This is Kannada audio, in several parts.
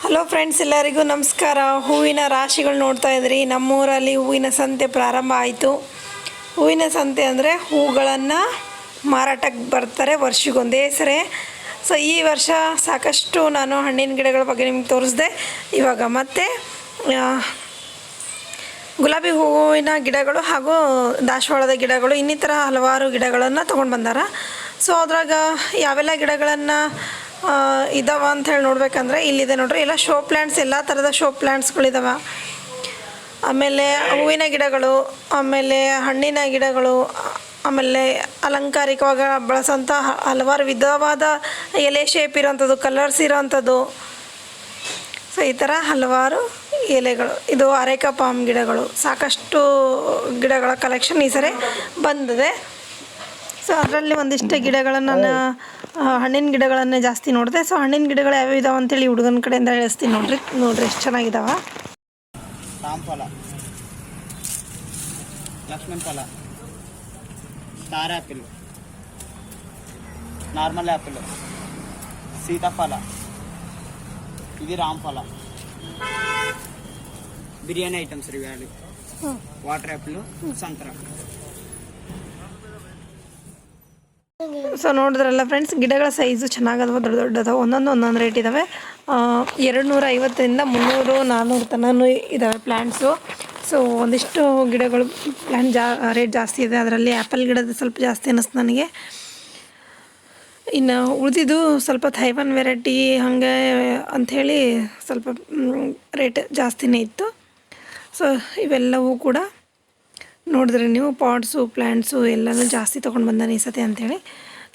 ಹಲೋ ಫ್ರೆಂಡ್ಸ್, ಎಲ್ಲರಿಗೂ ನಮಸ್ಕಾರ. ಹೂವಿನ ರಾಶಿಗಳು ನೋಡ್ತಾ ಇದ್ರಿ. ನಮ್ಮೂರಲ್ಲಿ ಹೂವಿನ ಸಂತೆ ಪ್ರಾರಂಭ ಆಯಿತು. ಹೂವಿನ ಸಂತೆ ಅಂದರೆ ಹೂಗಳನ್ನು ಮಾರಾಟಕ್ಕೆ ಬರ್ತಾರೆ ವರ್ಷಗೊಂದೇ ಸರಿ. ಸೊ ಈ ವರ್ಷ ಸಾಕಷ್ಟು ನಾನು ಹಣ್ಣಿನ ಗಿಡಗಳ ಬಗ್ಗೆ ನಿಮ್ಗೆ ತೋರಿಸಿದೆ. ಇವಾಗ ಮತ್ತೆ ಗುಲಾಬಿ ಹೂವಿನ ಗಿಡಗಳು ಹಾಗೂ ದಾಸವಾಳದ ಗಿಡಗಳು ಇನ್ನಿತರ ಹಲವಾರು ಗಿಡಗಳನ್ನು ತೊಗೊಂಡು ಬಂದಾರ. ಸೊ ಅದ್ರಾಗ ಯಾವೆಲ್ಲ ಗಿಡಗಳನ್ನು ಇದಾವ ಅಂಥೇಳಿ ನೋಡ್ಬೇಕಂದ್ರೆ ಇಲ್ಲಿದೆ ನೋಡ್ರಿ. ಎಲ್ಲ ಶೋ ಪ್ಲ್ಯಾಂಟ್ಸ್, ಎಲ್ಲ ಥರದ ಶೋ ಪ್ಲ್ಯಾಂಟ್ಸ್ಗಳಿದಾವೆ. ಆಮೇಲೆ ಹೂವಿನ ಗಿಡಗಳು, ಆಮೇಲೆ ಹಣ್ಣಿನ ಗಿಡಗಳು, ಆಮೇಲೆ ಅಲಂಕಾರಿಕವಾಗಿ ಬಳಸೋಂಥ ಹಲವಾರು ವಿಧವಾದ ಎಲೆ ಶೇಪ್ ಇರೋವಂಥದ್ದು, ಕಲರ್ಸ್ ಇರೋವಂಥದ್ದು. ಸೊ ಈ ಥರ ಹಲವಾರು ಎಲೆಗಳು. ಇದು ಅರೇಕಾ ಪಾಮ್ ಗಿಡಗಳು. ಸಾಕಷ್ಟು ಗಿಡಗಳ ಕಲೆಕ್ಷನ್ ಈ ಸರಿ ಬಂದಿದೆ. ಸೊ ಅದರಲ್ಲಿ ಒಂದಿಷ್ಟು ಗಿಡಗಳನ್ನು ನಾನು ಹಣ್ಣಿನ ಗಿಡಗಳನ್ನೇ ಜಾಸ್ತಿ ನೋಡಿದೆ. ಸೊ ಹಣ್ಣಿನ ಗಿಡಗಳು ಯಾವ್ಯಾವ ಇದಾವೆ ಅಂತೇಳಿ ಹುಡುಗನ ಕಡೆಯಿಂದ ಹೇಳಿಸ್ತೀನಿ. ನೋಡ್ರಿ ಎಷ್ಟು ಚೆನ್ನಾಗಿದಾವ. ರಾಮಫಲ, ಲಕ್ಷ್ಮಣ ಫಲ, ಸ್ಟಾರ್ ಆ್ಯಪಲ್, ನಾರ್ಮಲ್ ಆ್ಯಪಲ್, ಸೀತಾಫಲ, ಇದು ರಾಮಫಲ, ಬಿರಿಯಾನಿ ಐಟಮ್ಸ್ ರೀ ಇವೆರಡು. ವಾಟರ್ ಆ್ಯಪಲ್, ಸಂತರ. ಸೊ ನೋಡಿದ್ರಲ್ಲ ಫ್ರೆಂಡ್ಸ್, ಗಿಡಗಳ ಸೈಜು ಚೆನ್ನಾಗದವ, ದೊಡ್ಡ ದೊಡ್ಡದವ. ಒಂದೊಂದು ರೇಟ್ ಇದ್ದಾವೆ. 250ರಿಂದ 300, 400 ತನೂ ಇದ್ದಾವೆ ಪ್ಲ್ಯಾಂಟ್ಸು. ಸೊ ಒಂದಿಷ್ಟು ಗಿಡಗಳು ಪ್ಲ್ಯಾಂಟ್ ರೇಟ್ ಜಾಸ್ತಿ ಇದೆ. ಅದರಲ್ಲಿ ಆ್ಯಪಲ್ ಗಿಡದ ಸ್ವಲ್ಪ ಜಾಸ್ತಿ ಅನ್ನಿಸ್ತು ನನಗೆ. ಇನ್ನು ಉಳಿದಿದ್ದು ಸ್ವಲ್ಪ ಥೈವಾನ್ ವೆರೈಟಿ ಹಾಗೆ ಅಂಥೇಳಿ ಸ್ವಲ್ಪ ರೇಟ್ ಜಾಸ್ತಿನೇ ಇತ್ತು. ಸೊ ಇವೆಲ್ಲವೂ ಕೂಡ ನೋಡಿದ್ರೆ ನೀವು ಪಾಟ್ಸು, ಪ್ಲ್ಯಾಂಟ್ಸು ಎಲ್ಲನೂ ಜಾಸ್ತಿ ತೊಗೊಂಡು ಬಂದಾನೆ ಈ ಸತಿ ಅಂಥೇಳಿ.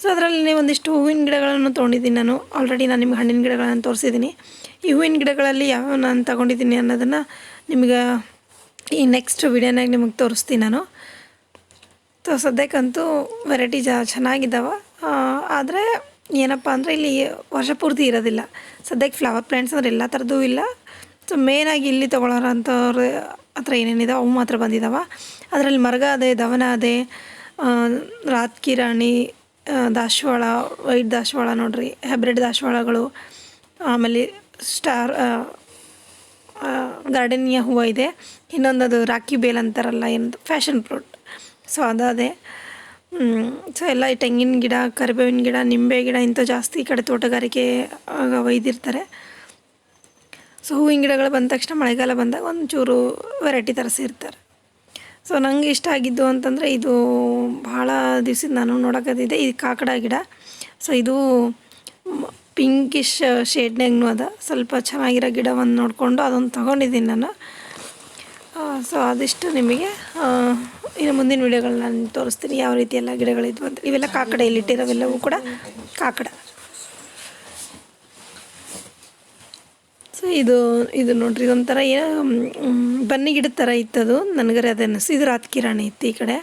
ಸೊ ಅದರಲ್ಲಿ ಒಂದಿಷ್ಟು ಹೂವಿನ ಗಿಡಗಳನ್ನು ತೊಗೊಂಡಿದ್ದೀನಿ ನಾನು. ಆಲ್ರೆಡಿ ನಾನು ನಿಮ್ಗೆ ಹಣ್ಣಿನ ಗಿಡಗಳನ್ನು ತೋರಿಸಿದ್ದೀನಿ. ಈ ಹೂವಿನ ಗಿಡಗಳಲ್ಲಿ ಯಾವ್ಯಾವ ನಾನು ತೊಗೊಂಡಿದ್ದೀನಿ ಅನ್ನೋದನ್ನು ನಿಮ್ಗೆ ಈ ನೆಕ್ಸ್ಟ್ ವಿಡಿಯೋನಾಗ ನಿಮಗೆ ತೋರಿಸ್ತೀನಿ ನಾನು. ಸೊ ಸದ್ಯಕ್ಕಂತೂ ವೆರೈಟಿ ಚೆನ್ನಾಗಿದ್ದಾವೆ. ಆದರೆ ಏನಪ್ಪ ಅಂದರೆ ಇಲ್ಲಿ ವರ್ಷ ಪೂರ್ತಿ ಇರೋದಿಲ್ಲ. ಸದ್ಯಕ್ಕೆ ಫ್ಲವರ್ ಪ್ಲ್ಯಾಂಟ್ಸ್ ಅಂದ್ರೆ ಎಲ್ಲ ಥರದ್ದು ಇಲ್ಲ. ಸೊ ಮೇನಾಗಿ ಇಲ್ಲಿ ತೊಗೊಳೋರು ಅಂಥವ್ರು ಹತ್ರ ಏನೇನಿದಾವೆ ಅವು ಮಾತ್ರ ಬಂದಿದ್ದಾವೆ. ಅದರಲ್ಲಿ ಮರಗ ಅದೇ, ದವನ ಅದೇ, ರಾತ್ಕಿ ರಾಣಿ, ದಾಸವಾಳ, ವೈಟ್ ದಾಸವಾಳ ನೋಡ್ರಿ, ಹೈಬ್ರಿಡ್ ದಾಸವಾಳಗಳು, ಆಮೇಲೆ ಸ್ಟಾರ್ ಗಾರ್ಡನಿಯ ಹೂವು ಇದೆ. ಇನ್ನೊಂದು ರಾಕಿ ಬೇಲ್ ಅಂತಾರಲ್ಲ, ಏನದು ಫ್ಯಾಷನ್ ಫ್ರೂಟ್. ಸೊ ಅದೇ. ಸೊ ಎಲ್ಲ ಈ ತೆಂಗಿನ ಗಿಡ, ಕರಿಬೇವಿನ ಗಿಡ, ನಿಂಬೆ ಗಿಡ ಇಂಥ ಜಾಸ್ತಿ ಈ ಕಡೆ ತೋಟಗಾರಿಕೆ ಒಯ್ದಿರ್ತಾರೆ. ಸೊ ಹೂವಿನ ಗಿಡಗಳು ಬಂದ ತಕ್ಷಣ ಮಳೆಗಾಲ ಬಂದಾಗ ಒಂಚೂರು ವೆರೈಟಿ ತರಿಸಿರ್ತಾರೆ. ಸೊ ನನಗೆ ಇಷ್ಟ ಆಗಿದ್ದು ಅಂತಂದರೆ ಇದು ಭಾಳ ದಿವ್ಸದ ನಾನು ನೋಡೋಕತ್ತಿದ್ದೆ. ಇದು ಕಾಕಡ ಗಿಡ. ಸೊ ಇದು ಪಿಂಕಿಶ್ ಶೇಡ್ನಾಗೂ ಅದ. ಸ್ವಲ್ಪ ಚೆನ್ನಾಗಿರೋ ಗಿಡವನ್ನು ನೋಡಿಕೊಂಡು ಅದೊಂದು ತೊಗೊಂಡಿದ್ದೀನಿ ನಾನು. ಸೊ ಅದಿಷ್ಟು ನಿಮಗೆ ಇನ್ನು ಮುಂದಿನ ವೀಡಿಯೋಗಳನ್ನ ನಾನು ತೋರಿಸ್ತೀನಿ ಯಾವ ರೀತಿ ಎಲ್ಲ ಗಿಡಗಳಿದ್ವು ಅಂತ. ಇವೆಲ್ಲ ಕಾಕಡ, ಇಲ್ಲಿಟ್ಟಿರೋವೆಲ್ಲವೂ ಕೂಡ ಕಾಕಡ. ಸೊ ಇದು ನೋಡ್ರಿ, ಒಂಥರ ಏನೋ ಬನ್ನಿ ಗಿಡದ ಥರ ಇತ್ತದು. ನನಗರೆ ಅದು ಅನ್ನಿಸ್ತು. ಇದು ರಾತ್ಕಿ ರಾಣಿ ಇತ್ತು ಈ ಕಡೆ.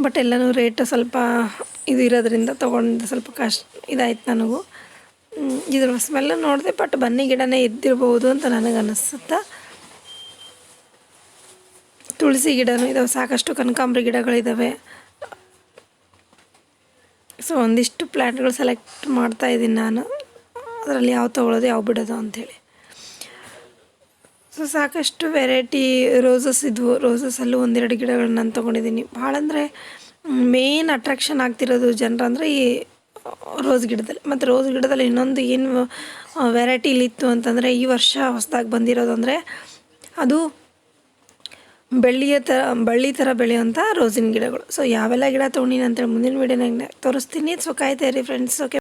ಬಟ್ ಎಲ್ಲನೂ ರೇಟ್ ಸ್ವಲ್ಪ ಇದು ಇರೋದ್ರಿಂದ ತೊಗೊಂಡು ಸ್ವಲ್ಪ ಇದಾಯ್ತು ನನಗೂ. ಇದ್ರ ಸ್ಮೆಲ್ಲ ನೋಡಿದೆ. ಬಟ್ ಬನ್ನಿ ಗಿಡನೇ ಇದ್ದಿರ್ಬೋದು ಅಂತ ನನಗೆ ಅನ್ನಿಸುತ್ತೆ. ತುಳಸಿ ಗಿಡನೂ ಇದ್ದಾವೆ, ಸಾಕಷ್ಟು ಕನಕಾಂಬರಿ ಗಿಡಗಳಿದ್ದಾವೆ. ಸೊ ಒಂದಿಷ್ಟು ಪ್ಲ್ಯಾಂಟ್ಗಳು ಸೆಲೆಕ್ಟ್ ಮಾಡ್ತಾಯಿದ್ದೀನಿ ನಾನು, ಅದರಲ್ಲಿ ಯಾವ ತೊಗೊಳೋದು ಯಾವ ಬಿಡೋದು ಅಂಥೇಳಿ. ಸೊ ಸಾಕಷ್ಟು ವೆರೈಟಿ ರೋಸಸ್ ಇದ್ವು. ರೋಸಸ್ಸಲ್ಲೂ 1-2 ಗಿಡಗಳನ್ನ ನಾನು ತೊಗೊಂಡಿದ್ದೀನಿ. ಭಾಳ ಅಂದರೆ ಮೇನ್ ಅಟ್ರಾಕ್ಷನ್ ಆಗ್ತಿರೋದು ಜನರು ಅಂದರೆ ಈ ರೋಸ್ ಗಿಡದಲ್ಲಿ. ಮತ್ತು ರೋಸ್ ಗಿಡದಲ್ಲಿ ಇನ್ನೊಂದು ಏನು ವೆರೈಟಿ ಇಲ್ಲಿತ್ತು ಅಂತಂದರೆ, ಈ ವರ್ಷ ಹೊಸದಾಗಿ ಬಂದಿರೋದು ಅಂದರೆ ಅದು ಬಳ್ಳಿ ಥರ ಬೆಳೆಯುವಂಥ ರೋಸಿನ ಗಿಡಗಳು. ಸೊ ಯಾವೆಲ್ಲ ಗಿಡ ತೊಗೊಂಡಿನಿ ಅಂತೇಳಿ ಮುಂದಿನ ವೀಡಿಯೋನಾಗ ತೋರಿಸ್ತೀನಿ. ಸೊ ಕಾಯ್ತಾ ಇರಿ ಫ್ರೆಂಡ್ಸ್. ಓಕೆ.